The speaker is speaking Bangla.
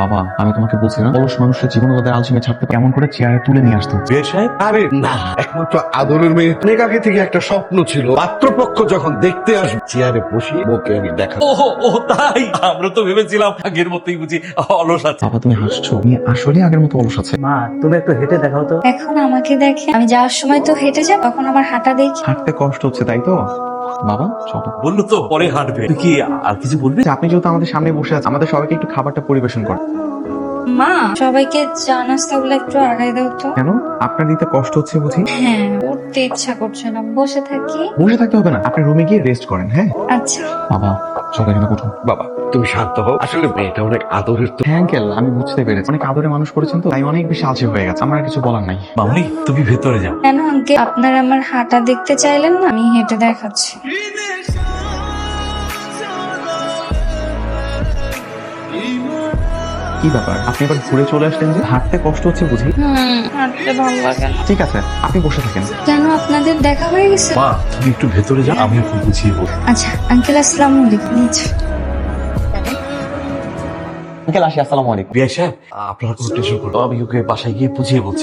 বাবা, আমি তোমাকে বলছি না, অলস মানুষের জীবন তাদের আলসেমি ছাড়তে কেমন করে চেয়ারে তুলে নিয়ে আসতো। বিয়ে সাহেব? আরে না, একমাত্র আদরের মেয়ে। অনেক আগে থেকে একটা স্বপ্ন ছিল, পাত্রপক্ষ যখন দেখতে আসবে চেয়ারে বসিয়ে ওকে আমি দেখাবো। ও তাই? আমরা তো ভেবেছিলাম আগের মতোই বুঝি অলস আছে। বাবা, তুমি হাসছো, তুমি আসলে আগের মতো অলস আছে। মা, তুমি একটু হেঁটে দেখাও তো। এখন আমাকে দেখে আমি যাওয়ার সময় তো হেঁটে যাই, তখন আমার হাঁটা দেখি। হাঁটতে কষ্ট হচ্ছে তাই তো? বাবা চলো। বললো তো পরে হাঁটবে। তুই কি আর কিছু বলবি? আপনি যেহেতু আমাদের সামনে বসে আছেন, আমাদের সবাইকে একটু খাবারটা পরিবেশন করেন। মা, সবাইকে চা নাস্তাগুলো একটু আগায় দাও তো। কেন, আপনার দিতে কষ্ট হচ্ছে বুঝি? হ্যাঁ, উঠতে ইচ্ছা করছে না, বসে থাকি। বসে থাকতে হবে না, আপনি রুমে গিয়ে রেস্ট করেন। হ্যাঁ আচ্ছা। বাবা, চলো এখানে উঠুন। বাবা তুমি শান্ত হও, আসলে মেয়েটা অনেক আদরের তো। হ্যাঁ আঙ্কেল, আমি বুঝতে পেরেছি, অনেক আদরে মানুষ করেছেন তো, তাই অনেক বেশি আলসে হয়ে গেছে। আমার আর কিছু বলার নাই। মামনি তুমি ভেতরে যাও। কেন আঙ্কেল, আপনারা আমার হাঁটা দেখতে চাইলেন না? আমি হেঁটে দেখাচ্ছি। কি ব্যাপার, আপনি এবার ঘুরে চলে আসলেন যে? হাঁটতে কষ্ট হচ্ছে বুঝি? হাঁটতে ভালো লাগে না। ঠিক আছে, আপনি বসে থাকেন। কেন, আপনাদের দেখা হয়ে গেছে? মা তুমি একটু ভেতরে যাও, আমি একটু বুঝিয়ে বলবো। আচ্ছা আঙ্কেল, আসসালামু আলাইকুম। নিচে। আঙ্কেল আসি, আসসালামু আলাইকুম। বিয়ে সাহেব, আপনার কোনো টেনশন করো না। আমি ওকে বাসায় গিয়ে বুঝিয়ে বলছি।